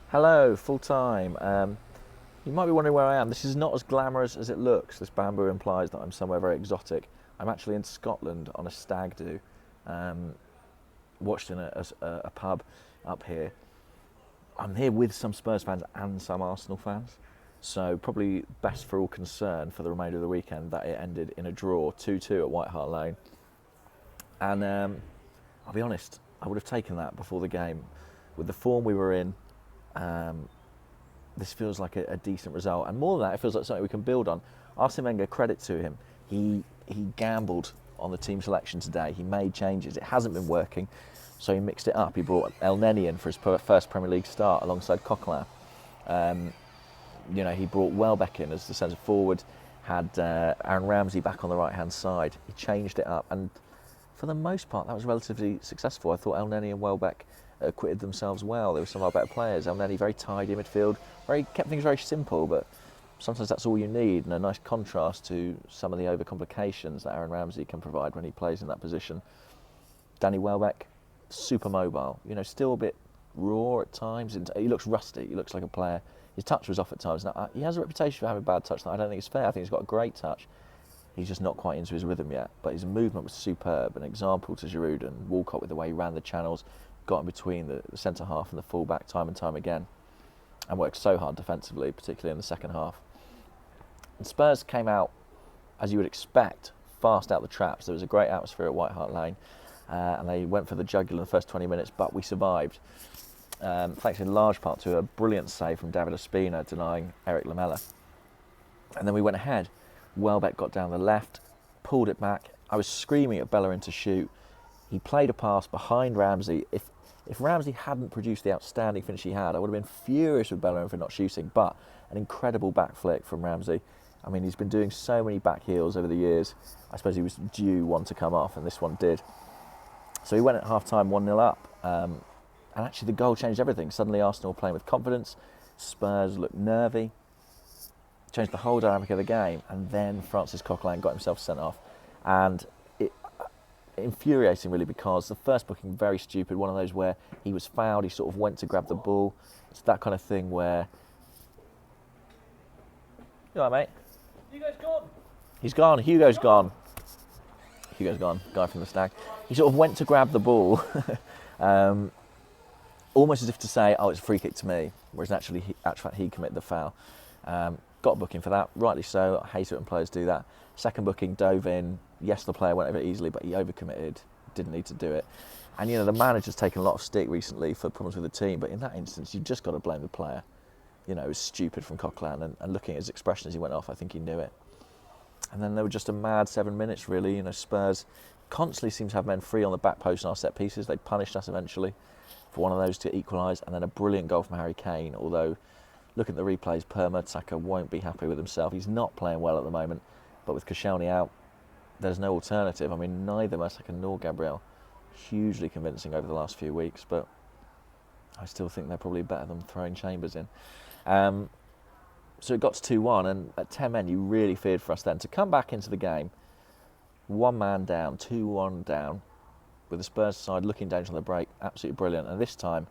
Hello, full time. You might be wondering where I am. This is not as glamorous as it looks. This bamboo implies that I'm somewhere very exotic. I'm actually in Scotland on a stag do, um, watched in a pub up here. I'm here with some Spurs fans and some Arsenal fans. So probably best for all concerned for the remainder of the weekend that it ended in a draw, 2-2 at White Hart Lane. And I'll be honest, I would have taken that before the game. With the form we were in, um, this feels like a decent result, and more than that, it feels like something we can build on. Arsene Wenger, credit to him, he gambled on the team selection today. He made changes. It hasn't been working, so he mixed it up. He brought El Neni in for his first Premier League start alongside Coquelin. Um, he brought Welbeck in as the centre forward, had Aaron Ramsey back on the right hand side. He changed it up, and for the most part, that was relatively successful. I thought El Neni and Welbeck acquitted themselves well. They were some of our better players. El Neni very tidy in midfield, kept things very simple, but sometimes that's all you need, and a nice contrast to some of the overcomplications that Aaron Ramsey can provide when he plays in that position. Danny Welbeck, super mobile, still a bit raw at times. He looks rusty. He looks like a player. His touch was off at times. Now, he has a reputation for having a bad touch that I don't think is fair. I think he's got a great touch. He's just not quite into his rhythm yet, but his movement was superb. An example to Giroud and Walcott with the way he ran the channels, got in between the centre half and the full back time and time again, and worked so hard defensively, particularly in the second half. And Spurs came out, as you would expect, fast out the traps. There was a great atmosphere at White Hart Lane, and they went for the jugular in the first 20 minutes, but we survived. Thanks in large part to a brilliant save from David Ospina denying Eric Lamela. And then we went ahead. Welbeck got down the left, pulled it back. I was screaming at Bellerin to shoot. He played a pass behind Ramsey. If Ramsey hadn't produced the outstanding finish he had, I would have been furious with Bellerin for not shooting, but an incredible back flick from Ramsey. I mean, he's been doing so many back heels over the years. I suppose he was due one to come off, and this one did. So he went at half-time 1-0 up. And actually the goal changed everything. Suddenly Arsenal were playing with confidence. Spurs looked nervy. Changed the whole dynamic of the game, and then Francis Coquelin got himself sent off, and it infuriating really, because the first booking very stupid, one of those where he was fouled, he sort of went to grab the ball. It's that kind of thing where, you all right, mate? Hugo's gone. He's gone. Hugo's gone. Hugo's gone. Guy from the stag. He sort of went to grab the ball, almost as if to say, "Oh, it's a free kick to me," whereas actually he committed the foul. Got a booking for that, rightly so. I hate it when players do that. Second booking, dove in. Yes, the player went over it easily, but he overcommitted, didn't need to do it. And the manager's taken a lot of stick recently for problems with the team, but in that instance, you've just got to blame the player. It was stupid from Coquelin, and looking at his expression as he went off, I think he knew it. And then there were just a mad 7 minutes, really. Spurs constantly seem to have men free on the back post and our set pieces. They punished us eventually for one of those to equalise, and then a brilliant goal from Harry Kane, although looking at the replays, Per Mertesacker won't be happy with himself. He's not playing well at the moment, but with Koscielny out, there's no alternative. I mean, neither Mertesacker nor Gabriel hugely convincing over the last few weeks, but I still think they're probably better than throwing Chambers in. So it got to 2-1, and at 10 men, you really feared for us then. To come back into the game, one man down, 2-1 down, with the Spurs side looking dangerous on the break, absolutely brilliant. And this time,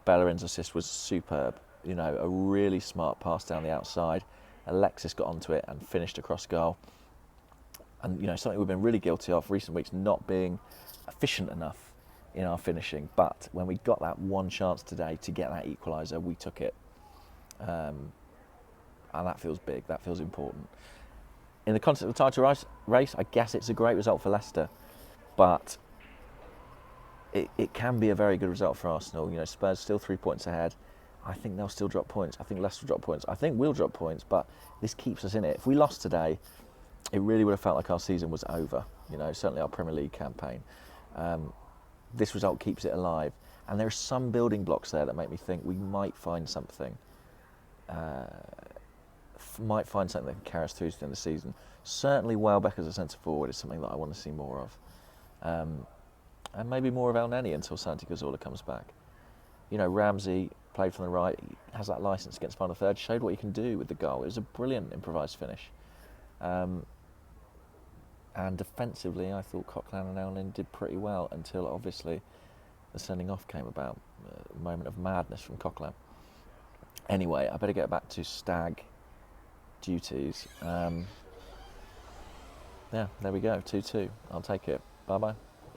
Bellerin's assist was superb. A really smart pass down the outside. Alexis got onto it and finished across goal. And, something we've been really guilty of recent weeks, not being efficient enough in our finishing. But when we got that one chance today to get that equaliser, we took it. And that feels big, that feels important. In the context of the title race, I guess it's a great result for Leicester. But it can be a very good result for Arsenal. Spurs still 3 points ahead. I think they'll still drop points. I think Leicester will drop points. I think we'll drop points, but this keeps us in it. If we lost today, it really would have felt like our season was over. Certainly our Premier League campaign. This result keeps it alive. And there are some building blocks there that make me think we might find something. Might find something that can carry us through to the end of the season. Certainly Welbeck as a centre forward is something that I want to see more of. And maybe more of El Neni until Santi Cazorla comes back. Ramsey played from the right, he has that licence against final third, showed what he can do with the goal. It was a brilliant improvised finish. And defensively, I thought Coquelin and Elneny did pretty well until obviously the sending off came about. A moment of madness from Coquelin. Anyway, I better get back to stag duties. Yeah, there we go, 2-2. I'll take it. Bye-bye.